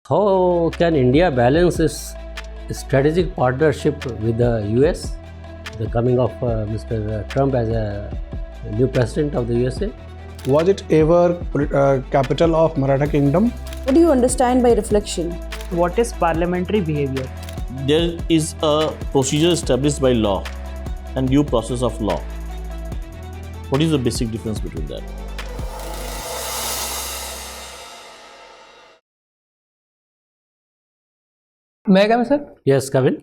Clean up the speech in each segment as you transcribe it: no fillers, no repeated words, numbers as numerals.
How can India balance its strategic partnership with the US? The coming of Mr. Trump as a new president of the USA? Was it ever capital of Maratha Kingdom? What do you understand by reflection? What is parliamentary behavior? There is a procedure established by law and due process of law. What is the basic difference between that? May I come, sir? Yes, come in.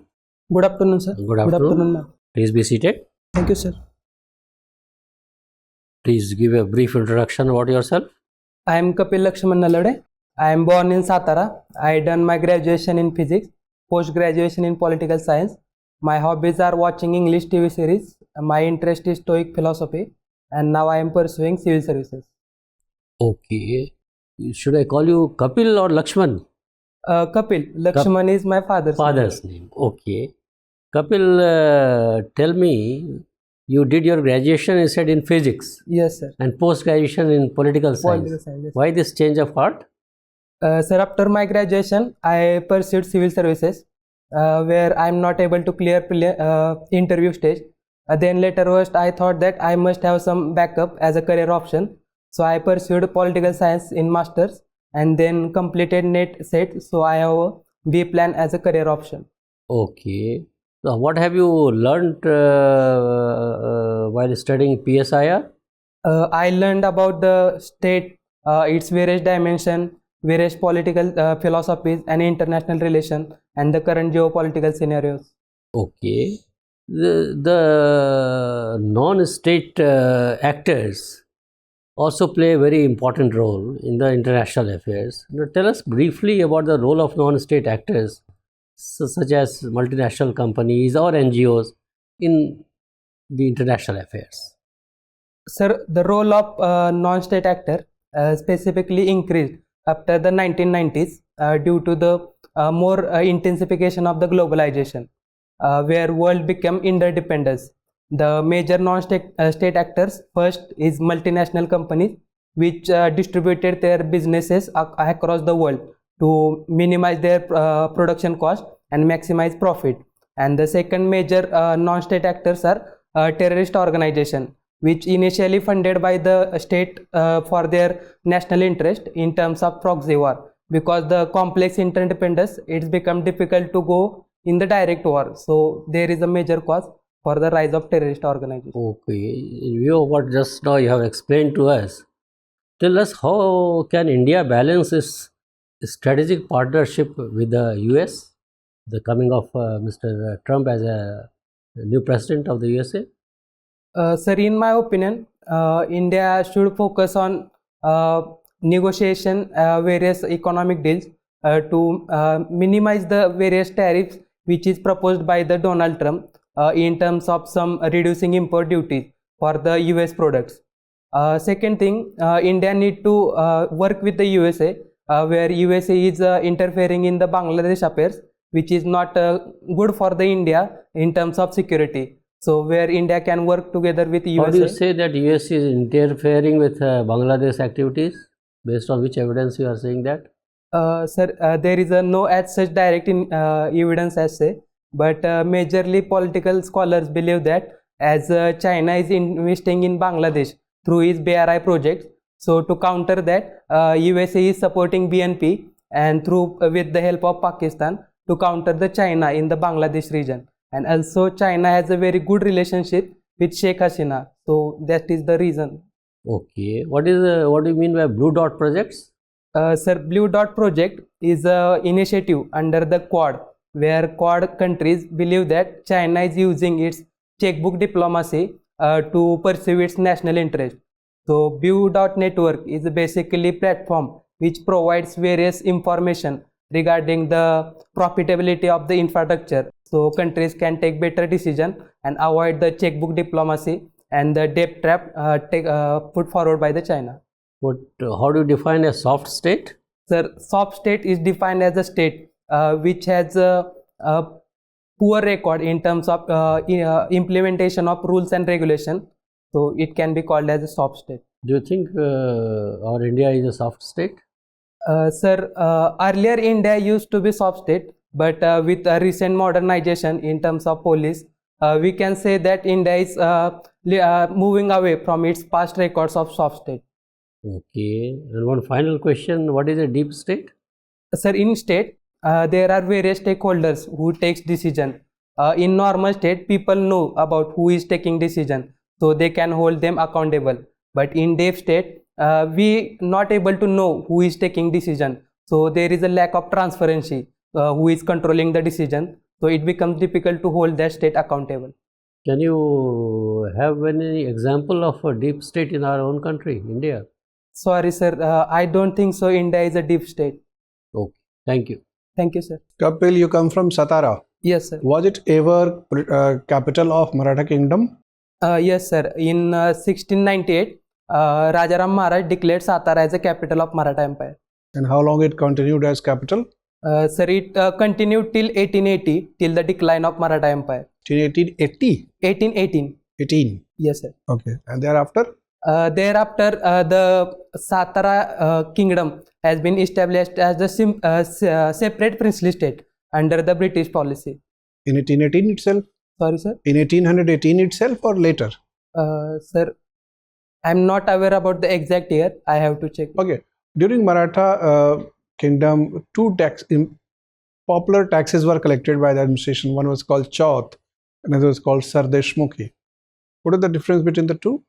Good afternoon, sir. Good afternoon. ma'am. Please be seated. Thank you, sir. Please give a brief introduction about yourself. I am Kapil Laxman Nalawade. I am born in Satara. I done my graduation in physics, post-graduation in political science. My hobbies are watching English TV series. My interest is Stoic philosophy, and now I am pursuing civil services. Okay. Should I call you Kapil or Lakshman? Kapil. Laxman is my father's name. Okay. Kapil, tell me, you did your graduation, you said, in physics. Yes, sir. And post-graduation in political science. Yes. Why this change of heart? Sir, after my graduation, I pursued civil services, where I am not able to clear interview stage. Then later I thought that I must have some backup as a career option. So I pursued political science in masters and then completed NET set. So I have a B plan as a career option. Okay. So what have you learned while studying PSIR? I learned about the state, its various dimensions, various political philosophies and international relations, and the current geopolitical scenarios. Okay. The non-state actors also play a very important role in the international affairs. Now, tell us briefly about the role of non-state actors, such as multinational companies or NGOs, in the international affairs. Sir, the role of non-state actor specifically increased after the 1990s due to the more intensification of the globalization, where world became interdependence. The major non-state state actors first is multinational companies, which distributed their businesses across the world to minimize their production cost and maximize profit. And the second major non-state actors are terrorist organization, which initially funded by the state for their national interest in terms of proxy war. Because the complex interdependence, it's become difficult to go in the direct war. So there is a major cause for the rise of terrorist organizations. Okay. In view of what just now you have explained to us, tell us how can India balance its strategic partnership with the US, the coming of Mr. Trump as a new president of the USA? Sir, in my opinion, India should focus on negotiation various economic deals to minimize the various tariffs which is proposed by the Donald Trump in terms of some reducing import duties for the US products. Second thing, India need to work with the USA, where USA is interfering in the Bangladesh affairs, which is not good for the India in terms of security. So where India can work together with USA. How do you say that US is interfering with Bangladesh activities? Based on which evidence you are saying that? Sir, there is no as such direct evidence as say, but majorly political scholars believe that as China is investing in Bangladesh through its BRI project, so to counter that, USA is supporting BNP and through with the help of Pakistan to counter the China in the Bangladesh region. And also China has a very good relationship with Sheikh Hasina. So that is the reason. Okay. What do you mean by Blue Dot projects? Sir, Blue Dot project is an initiative under the Quad, where Quad countries believe that China is using its checkbook diplomacy to pursue its national interest. So Blue Dot network is basically a platform which provides various information regarding the profitability of the infrastructure. So countries can take better decision and avoid the checkbook diplomacy and the debt trap put forward by the China. How do you define a soft state? Sir, soft state is defined as a state which has a poor record in terms of implementation of rules and regulation. So it can be called as a soft state. Do you think our India is a soft state? Sir, earlier India used to be soft state, but with recent modernization in terms of police, we can say that India is moving away from its past records of soft state. Okay. And one final question, what is a deep state? Sir, in state, there are various stakeholders who takes decision. In normal state, people know about who is taking decision, so they can hold them accountable. But in deep state, we not able to know who is taking decision. So there is a lack of transparency, who is controlling the decision. So it becomes difficult to hold that state accountable. Can you have any example of a deep state in our own country, India? Sorry, sir, I don't think so. India is a deep state. Okay. Thank you. Thank you, sir. Kapil, you come from Satara. Yes, sir. Was it ever capital of Maratha Kingdom? Yes, sir. In 1698, Rajaram Maharaj declared Satara as the capital of Maratha Empire. And how long it continued as capital? Sir, it continued till 1880, till the decline of Maratha Empire. Till 1880? 1818. 18. Yes, sir. Okay. And thereafter? Thereafter, the Satara kingdom has been established as the separate princely state under the British policy. In 1818 itself? Sorry, sir. In 1818 itself or later? Sir, I'm not aware about the exact year. I have to check. Okay. During Maratha kingdom, two popular taxes were collected by the administration. One was called Chauth, another was called Sardeshmukhi. What is the difference between the two?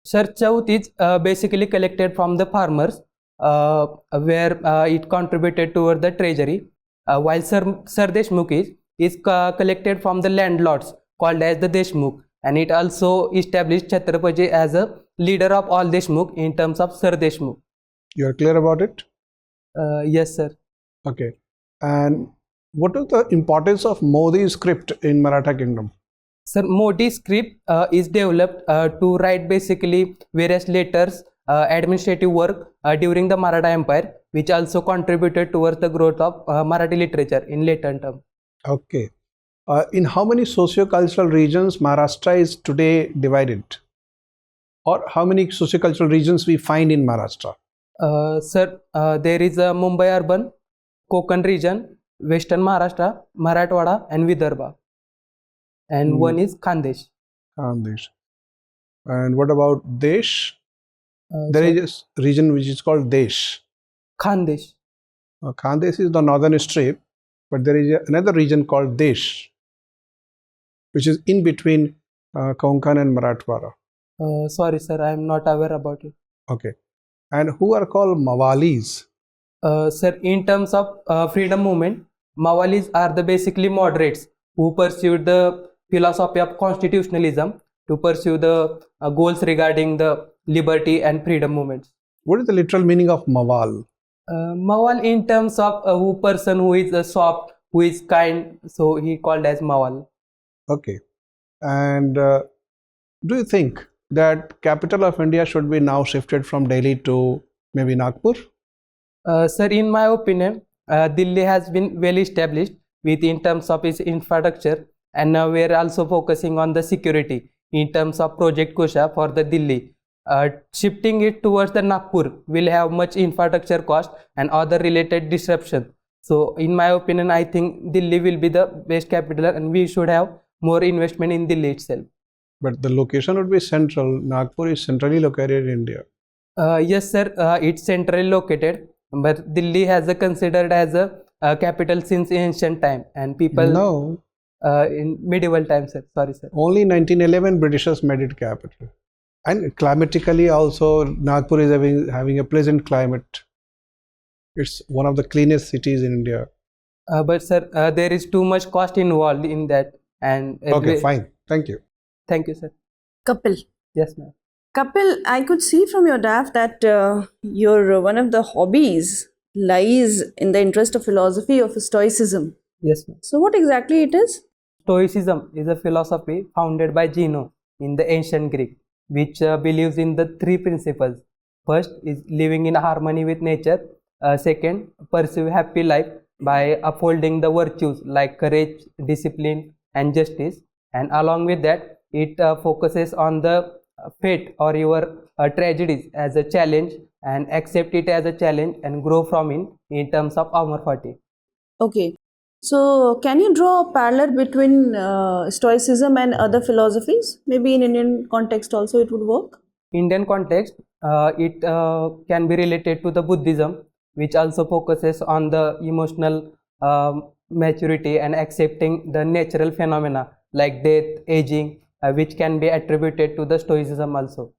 Sir, Chauth is basically collected from the farmers, where it contributed toward the treasury, while Sardeshmukhi is collected from the landlords called as the Deshmukh, and it also established Chhatrapati as a leader of all Deshmukh in terms of Sardeshmukh. You are clear about it? Yes, sir. Okay. And what is the importance of Modi script in Maratha kingdom? Sir, Modi script is developed to write basically various letters, administrative work during the Maratha Empire, which also contributed towards the growth of Marathi literature in later term. Okay. In how many socio-cultural regions Maharashtra is today divided? Or how many socio-cultural regions we find in Maharashtra? Sir, there is a Mumbai urban, Konkan region, Western Maharashtra, Marathwada and Vidarbha. And one is Khandesh. Khandesh. And what about Desh? There Sir, is a region which is called Desh. Khandesh. Khandesh is the northern strip, but there is another region called Desh, which is in between Konkan and Marathwada. Sorry, sir, I am not aware about it. Okay. And who are called Mawalis? Sir, in terms of freedom movement, Mawalis are the basically moderates who pursued the philosophy of constitutionalism to pursue the goals regarding the liberty and freedom movements. What is the literal meaning of Mawal? Mawal in terms of who person who is soft, who is kind, so he called as Mawal. Okay. And do you think that capital of India should be now shifted from Delhi to maybe Nagpur? Sir, in my opinion, Delhi has been well established with in terms of its infrastructure, and now we are also focusing on the security in terms of Project Kusha for the Delhi. Shifting it towards the Nagpur will have much infrastructure cost and other related disruption. So in my opinion, I think Delhi will be the best capital and we should have more investment in Delhi itself. But the location would be central. Nagpur is centrally located in India. Yes, sir, it's centrally located, but Delhi has considered as a capital since ancient time, and people No, in medieval times, sir. Sorry, sir. only 1911 Britishers made it capital. And climatically also Nagpur is having a pleasant climate. It's one of the cleanest cities in India. But sir, there is too much cost involved in that, and Okay, fine. Thank you. Thank you, sir. Kapil. Yes, ma'am. Kapil, I could see from your DAF that your one of the hobbies lies in the interest of philosophy of Stoicism. Yes, ma'am. So what exactly it is? Stoicism is a philosophy founded by Zeno in the ancient Greek, which believes in the three principles. First is living in harmony with nature. Second, pursue happy life by upholding the virtues like courage, discipline, and justice. And along with that, it focuses on the fate or your tragedies as a challenge and accept it as a challenge and grow from it in terms of armor 40. Okay. So, can you draw a parallel between Stoicism and other philosophies? Maybe in Indian context also it would work? Indian context, it can be related to the Buddhism, which also focuses on the emotional maturity and accepting the natural phenomena like death, aging, which can be attributed to the Stoicism also.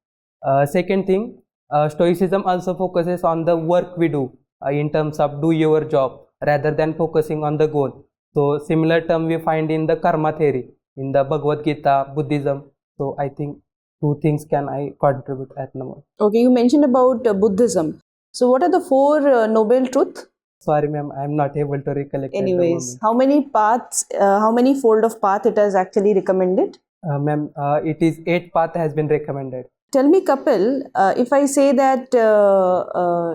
Second thing, Stoicism also focuses on the work we do in terms of do your job rather than focusing on the goal. So similar term we find in the karma theory in the Bhagavad Gita, Buddhism. So I think two things can I contribute at number. Okay, you mentioned about Buddhism. So, what are the four noble truths? Sorry, ma'am, I am not able to recollect. Anyways, how many paths, how many fold of path it has actually recommended? Ma'am, it is 8 path has been recommended. Tell me, Kapil, if I say that,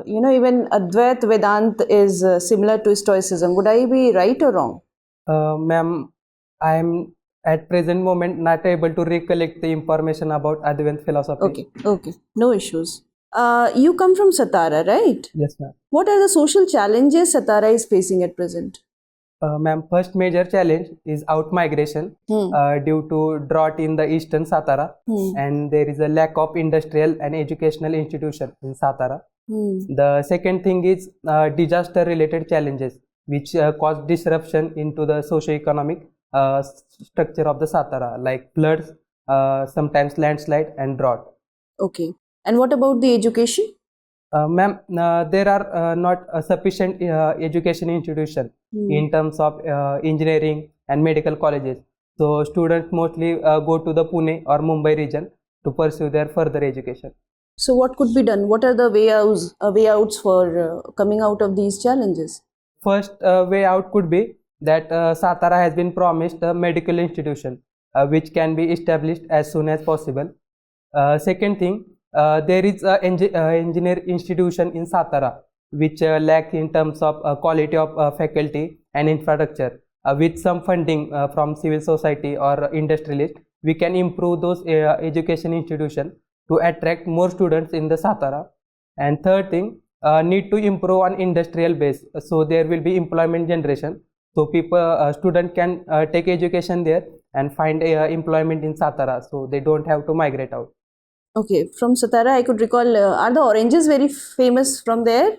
even Advait Vedant is similar to Stoicism, would I be right or wrong? Ma'am, I am at present moment not able to recollect the information about Advaita philosophy. Okay, no issues. You come from Satara, right? Yes, ma'am. What are the social challenges Satara is facing at present? Ma'am, first major challenge is out migration due to drought in the eastern Satara, and there is a lack of industrial and educational institution in Satara. The second thing is disaster related challenges which cause disruption into the socio-economic structure of the Satara, like floods, sometimes landslide and drought. Okay. And what about the education? Ma'am, there are not sufficient education institution in terms of engineering and medical colleges. So students mostly go to the Pune or Mumbai region to pursue their further education. So what could be done? What are the way outs for coming out of these challenges? First way out could be that Satara has been promised a medical institution which can be established as soon as possible. Second thing, there is an engineer institution in Satara which lacks in terms of quality of faculty and infrastructure. With some funding from civil society or industrialist, we can improve those education institutions to attract more students in the Satara. And third thing, need to improve on industrial base, so there will be employment generation. So people, student can take education there and find employment in Satara, so they don't have to migrate out. Okay, from Satara, I could recall, are the oranges very famous from there?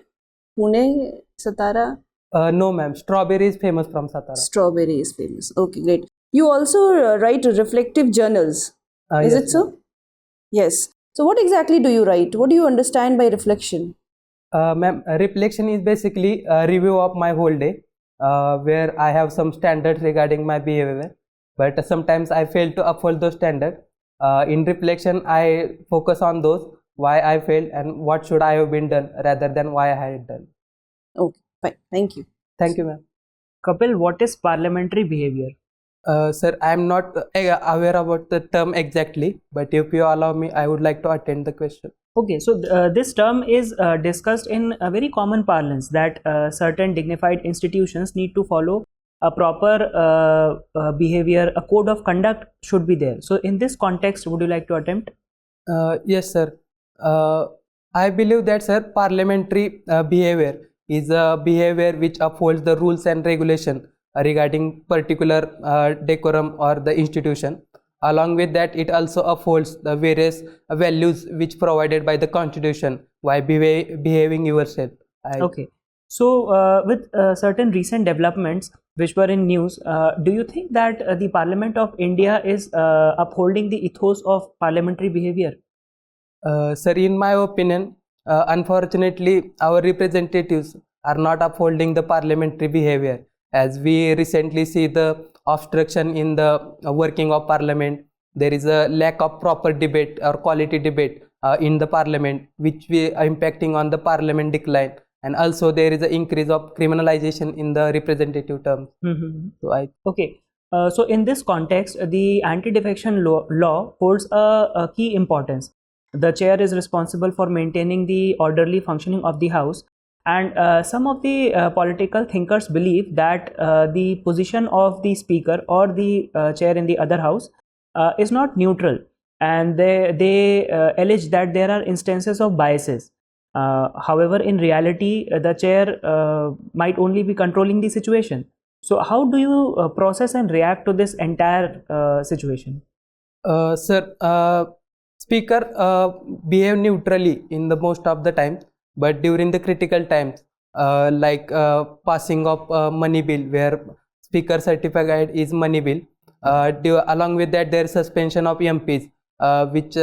Pune, Satara? No, ma'am. Strawberry is famous from Satara. Strawberry is famous. Okay, great. You also write reflective journals. Is yes, it so? Yes. So, what exactly do you write? What do you understand by reflection? Ma'am, reflection is basically a review of my whole day, where I have some standards regarding my behavior, but sometimes I fail to uphold those standards. In reflection, I focus on those, why I failed and what should I have been done rather than why I had done. Okay, fine. Thank you. Thank you, ma'am. Kapil, what is parliamentary behavior? Sir, I am not aware about the term exactly, but if you allow me, I would like to attend the question. Okay, so this term is discussed in a very common parlance that certain dignified institutions need to follow a proper behavior, a code of conduct should be there. So in this context, would you like to attempt? Yes, sir. I believe that, sir, parliamentary behavior is a behavior which upholds the rules and regulation regarding particular decorum or the institution. Along with that, it also upholds the various values which provided by the constitution while behaving yourself. Okay. So with certain recent developments which were in news, do you think that the Parliament of India is upholding the ethos of parliamentary behavior? Sir, in my opinion, unfortunately, our representatives are not upholding the parliamentary behavior, as we recently see the obstruction in the working of parliament. There is a lack of proper debate or quality debate in the parliament, which we are impacting on the parliament decline. And also there is an increase of criminalization in the representative terms. So in this context, the anti-defection law holds a key importance. The chair is responsible for maintaining the orderly functioning of the house, and some of the political thinkers believe that the position of the speaker or the chair in the other house is not neutral. and they allege that there are instances of biases. However, in reality, the chair might only be controlling the situation. So, how do you process and react to this entire situation? Sir, speaker behave neutrally in the most of the time, but during the critical times, like passing of money bill, where speaker certificate is money bill, along with that there is suspension of MPs, which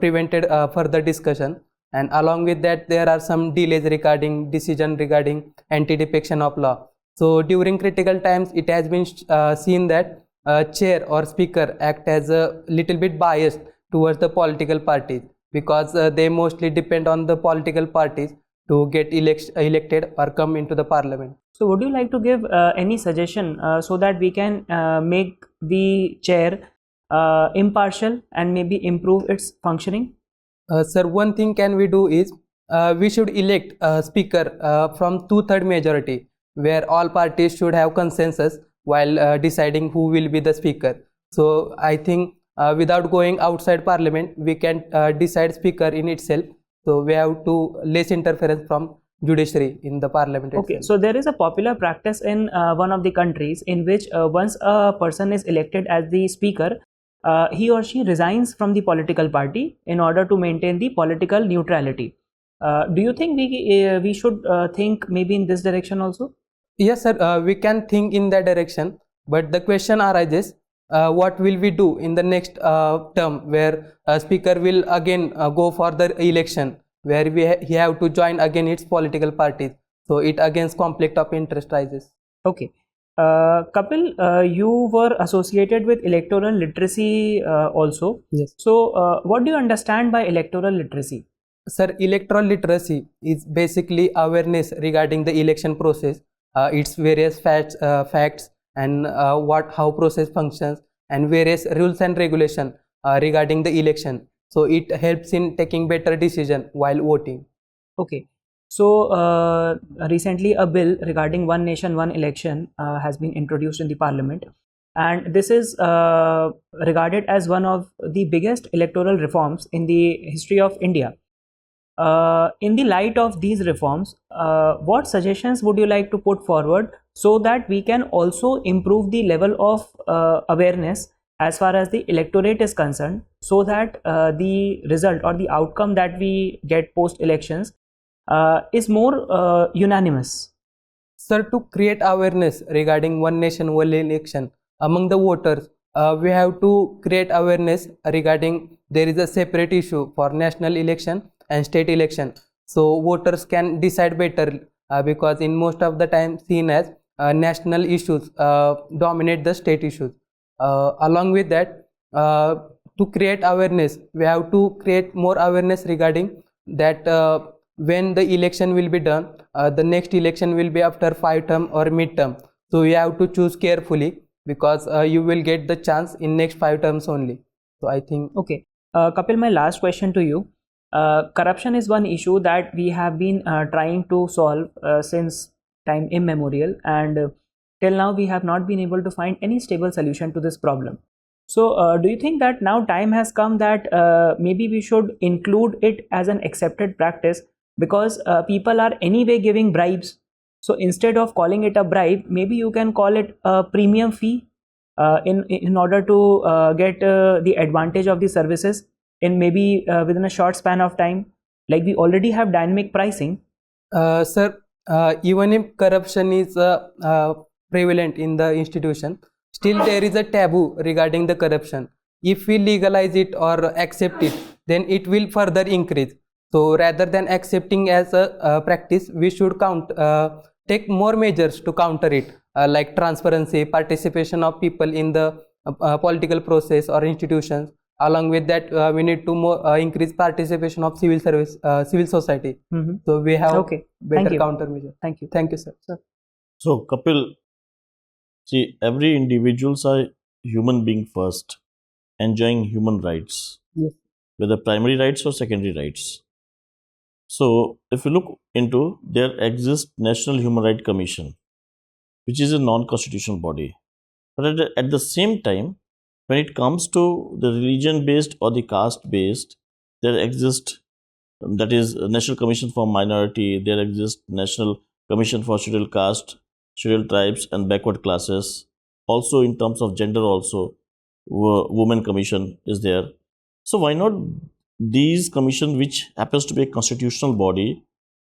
prevented further discussion, and along with that there are some delays regarding decision regarding anti-defection of law. So during critical times, it has been seen that chair or speaker act as a little bit biased towards the political parties, because they mostly depend on the political parties to get elected or come into the parliament. So, would you like to give any suggestion so that we can make the chair impartial and maybe improve its functioning? Sir, one thing can we do is we should elect a speaker from 2/3 majority, where all parties should have consensus while deciding who will be the speaker. So I think without going outside parliament, we can decide speaker in itself. So we have to less interference from judiciary in the parliament itself. Okay, so there is a popular practice in one of the countries in which once a person is elected as the speaker, he or she resigns from the political party in order to maintain the political neutrality. Do you think we should think maybe in this direction also? Yes, sir, we can think in that direction, but the question arises, what will we do in the next term, where a speaker will again go for the election, where he have to join again its political parties. So it against conflict of interest rises. Okay. Kapil, you were associated with electoral literacy also. Yes. So, what do you understand by electoral literacy? Sir, electoral literacy is basically awareness regarding the election process, its various facts and how process functions, and various rules and regulation regarding the election. So it helps in taking better decision while voting. Okay. So recently a bill regarding one nation, one election has been introduced in the parliament, and this is regarded as one of the biggest electoral reforms in the history of India. In the light of these reforms, what suggestions would you like to put forward so that we can also improve the level of awareness as far as the electorate is concerned, so that the result or the outcome that we get post elections is more unanimous? Sir, to create awareness regarding one nation, one election among the voters, we have to create awareness regarding there is a separate issue for national election and state election, so voters can decide better, because in most of the time seen as national issues dominate the state issues. Along with that, to create awareness, we have to create more awareness regarding that when the election will be done, the next election will be after 5 term or mid-term, so you have to choose carefully, because you will get the chance in next 5 terms only. So I think. Okay, Kapil, my last question to you. Corruption is one issue that we have been trying to solve since time immemorial, and till now we have not been able to find any stable solution to this problem. So do you think that now time has come that maybe we should include it as an accepted practice, because people are anyway giving bribes? So instead of calling it a bribe, maybe you can call it a premium fee in order to get the advantage of the services in maybe within a short span of time, like we already have dynamic pricing. Sir, even if corruption is prevalent in the institution, still there is a taboo regarding the corruption. If we legalize it or accept it, then it will further increase. So rather than accepting as a practice, we should take more measures to counter it, like transparency, participation of people in the political process or institutions. Along with that, we need to increase participation of civil society. So we have better countermeasure. Thank you. Thank you, sir. So Kapil, see, every individuals are human being first, enjoying human rights, Yes. whether primary rights or secondary rights. So if you look into, there exists National Human Rights Commission, which is a non-constitutional body. But at the same time, when it comes to the religion based or the caste based, there exists, that is National Commission for Minority, there exists National Commission for Scheduled Caste, Scheduled Tribes and Backward Classes. Also in terms of gender also, Women Commission is there. So why not these commission, which happens to be a constitutional body,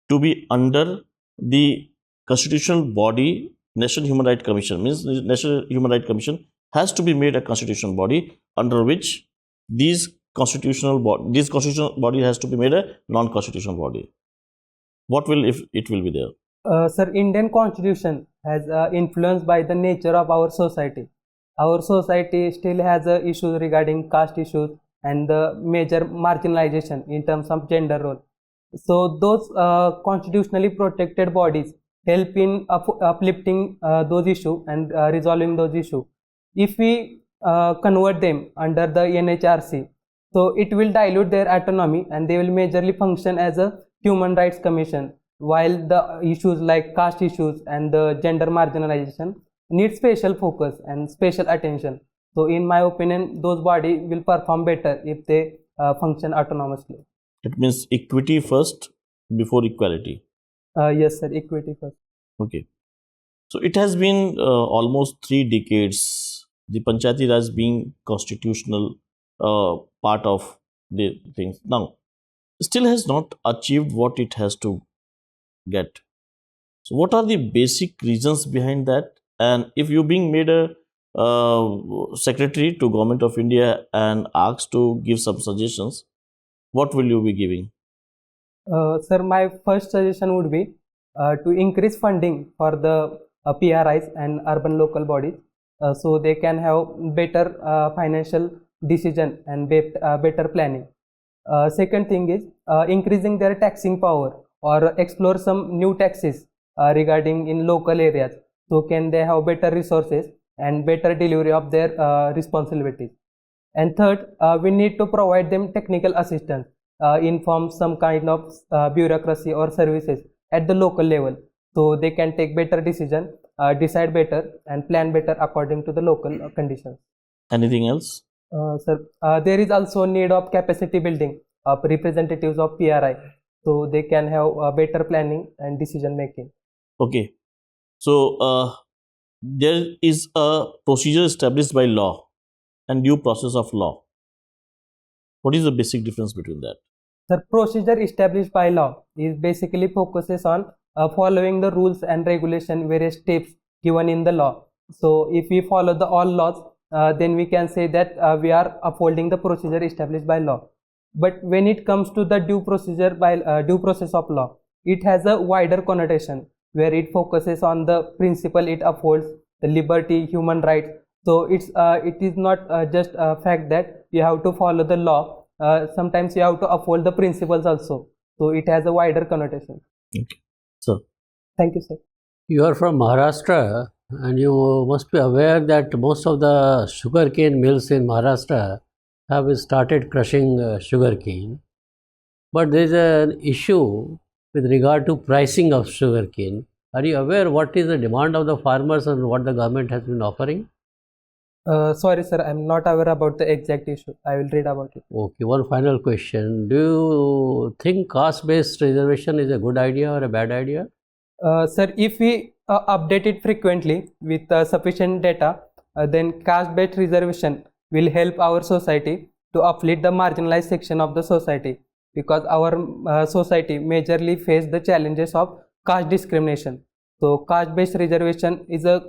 to be under the constitutional body National Human Rights Commission? Means the National Human Rights Commission has to be made a constitutional body under which this constitutional body has to be made a non-constitutional body. What will, if it will be there? Sir, Indian Constitution has influenced by the nature of our society. Our society still has issues regarding caste issues and the major marginalization in terms of gender role. So those constitutionally protected bodies help in uplifting those issues and resolving those issues. If we convert them under the NHRC, so it will dilute their autonomy and they will majorly function as a human rights commission, while the issues like caste issues and the gender marginalization need special focus and special attention. So in my opinion, those bodies will perform better if they function autonomously. It means equity first before equality. Yes, sir, equity first. Okay. So it has been almost 3 decades, the Panchayati Raj being constitutional part of the things. Now, still has not achieved what it has to get. So what are the basic reasons behind that? And if you're being made a secretary to Government of India and asked to give some suggestions, what will you be giving? Sir, my first suggestion would be to increase funding for the PRIs and urban local bodies, so they can have better financial decision and better planning. Second thing is increasing their taxing power or explore some new taxes regarding in local areas, so can they have better resources and better delivery of their responsibilities. And third, we need to provide them technical assistance in form some kind of bureaucracy or services at the local level, so they can take better decision, decide better and plan better according to the local conditions. Anything else? Sir, there is also need of capacity building of representatives of PRI, so they can have better planning and decision making. Okay. So there is a procedure established by law and due process of law. What is the basic difference between that? The procedure established by law is basically focuses on following the rules and regulation, various steps given in the law. So if we follow the all laws, then we can say that we are upholding the procedure established by law. But when it comes to the due process of law, it has a wider connotation where it focuses on the principle it upholds, the liberty, human rights. So it is not just a fact that you have to follow the law. Sometimes you have to uphold the principles also. So it has a wider connotation. Okay. So, thank you, sir. You are from Maharashtra and you must be aware that most of the sugarcane mills in Maharashtra have started crushing sugarcane. But there is an issue with regard to pricing of sugarcane. Are you aware what is the demand of the farmers and what the government has been offering? Sorry, sir, I am not aware about the exact issue. I will read about it. Okay, one final question. Do you think caste-based reservation is a good idea or a bad idea? Sir, if we update it frequently with sufficient data, then caste-based reservation will help our society to uplift the marginalized section of the society, because our society majorly face the challenges of caste discrimination. So caste-based reservation is a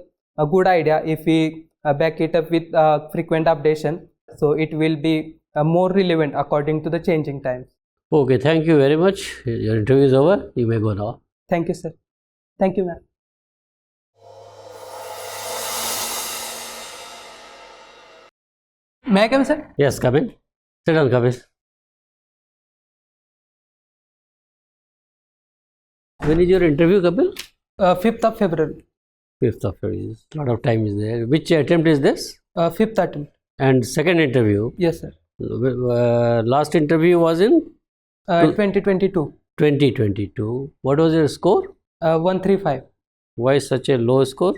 good idea if we back it up with frequent updation, so it will be more relevant according to the changing times. Okay, thank you very much. Your interview is over. You may go now. Thank you, sir. Thank you, ma'am. May I come, sir? Yes, come in. Sit down, Kapil. When is your interview, Kapil? 5th of February. 5th of February. A lot of time is there. Which attempt is this? 5th attempt. And second interview? Yes, sir. Last interview was in? 2022. 2022. What was your score? 135. Why such a low score?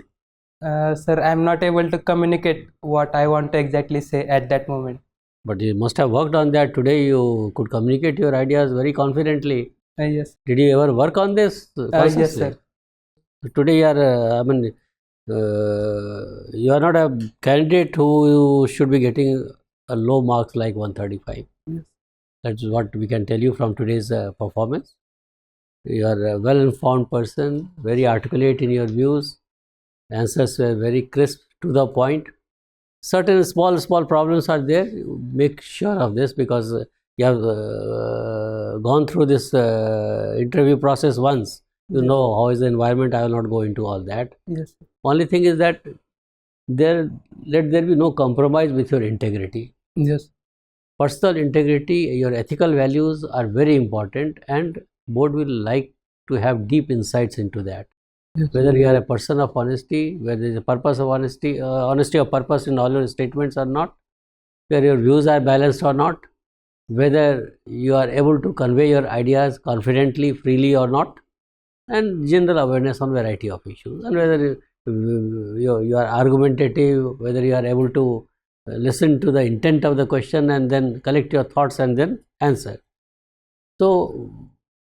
Sir, I'm not able to communicate what I want to exactly say at that moment. But you must have worked on that. Today you could communicate your ideas very confidently. Yes. Did you ever work on this? Yes, sir. Today you are, you are not a candidate who should be getting a low marks like 135. Yes. That's what we can tell you from today's performance. You are a well-informed person, very articulate in your views. Answers were very crisp, to the point. Certain small problems are there. Make sure of this, because you have gone through this interview process once. You Yes. know how is the environment. I will not go into all that. Yes. Only thing is that let there be no compromise with your integrity. Yes. Personal integrity, your ethical values are very important, and board will like to have deep insights into that. Yes. Whether you are a person of honesty, whether there is a purpose of honesty, honesty of purpose in all your statements or not, whether your views are balanced or not, whether you are able to convey your ideas confidently, freely or not, and general awareness on variety of issues, and whether you are argumentative, whether you are able to listen to the intent of the question and then collect your thoughts and then answer. So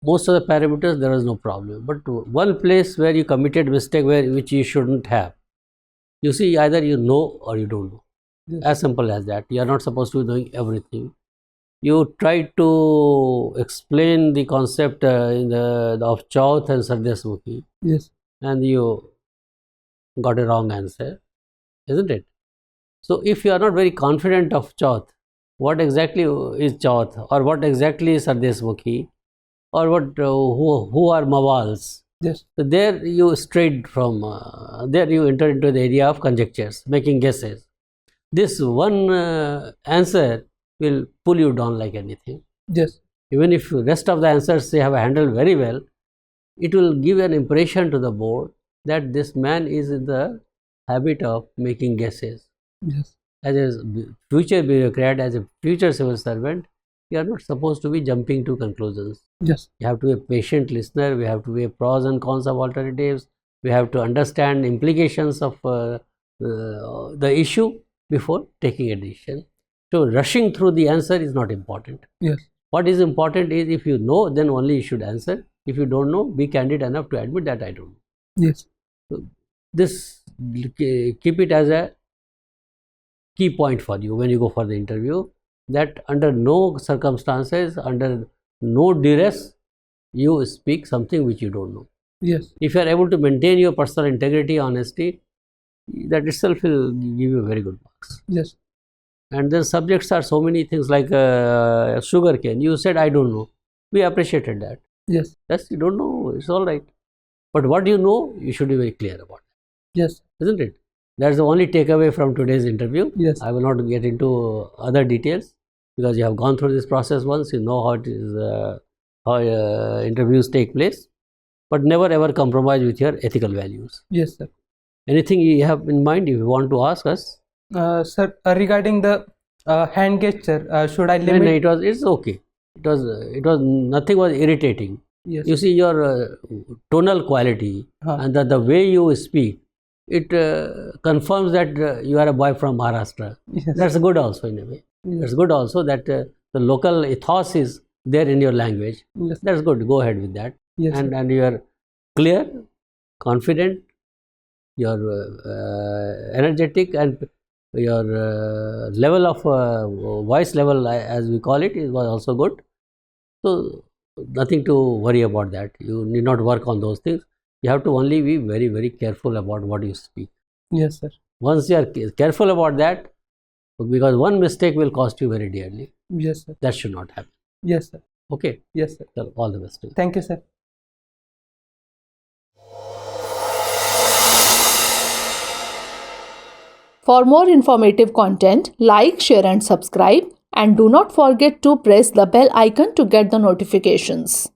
most of the parameters there is no problem, but one place where you committed mistake which you shouldn't have. You see, either you know or you don't know. Yes. As simple as that. You are not supposed to be knowing everything. You tried to explain the concept of Chauth and Sardesmukhi. Yes. And you got a wrong answer, isn't it? So if you are not very confident of Chauth, what exactly is Chauth, or what exactly is Sardesmukhi, or what who are Mawals? Yes. So there you strayed from, there you enter into the area of conjectures, making guesses. This one answer will pull you down like anything. Yes. Even if the rest of the answers they have handled very well, it will give an impression to the board that this man is in the habit of making guesses. Yes. As a future bureaucrat, as a future civil servant, you are not supposed to be jumping to conclusions. Yes. You have to be a patient listener. We have to be pros and cons of alternatives. We have to understand implications of the issue before taking a decision. So rushing through the answer is not important. Yes. What is important is, if you know, then only you should answer. If you don't know, be candid enough to admit that I don't know. Yes. So this, keep it as a key point for you when you go for the interview, that under no circumstances, under no duress, you speak something which you don't know. Yes. If you are able to maintain your personal integrity, honesty, that itself will give you very good marks. Yes. And then subjects are so many things, like sugarcane. You said I don't know. We appreciated that. Yes. Yes, you don't know, it's all right. But what you know, you should be very clear about it. Yes. Isn't it? That's the only takeaway from today's interview. Yes. I will not get into other details, because you have gone through this process once. You know how it is, how interviews take place. But never ever compromise with your ethical values. Yes, sir. Anything you have in mind, if you want to ask us? Sir, regarding the hand gesture, should I limit? No, it's okay. It was nothing was irritating. Yes. You see, your tonal quality and the way you speak, it confirms that you are a boy from Maharashtra. Yes. That's good also in a way. Yes. That's good also that the local ethos is there in your language. Yes. That's good. Go ahead with that. Yes. And you are clear, confident, you are energetic, and your level of voice level, as we call it, was also good. So nothing to worry about that. You need not work on those things. You have to only be very, very careful about what you speak. Yes, sir. Once you are careful about that, because one mistake will cost you very dearly. Yes, sir. That should not happen. Yes, sir. Okay. Yes, sir. So all the best to you. Thank you, sir. For more informative content, like, share and subscribe, and do not forget to press the bell icon to get the notifications.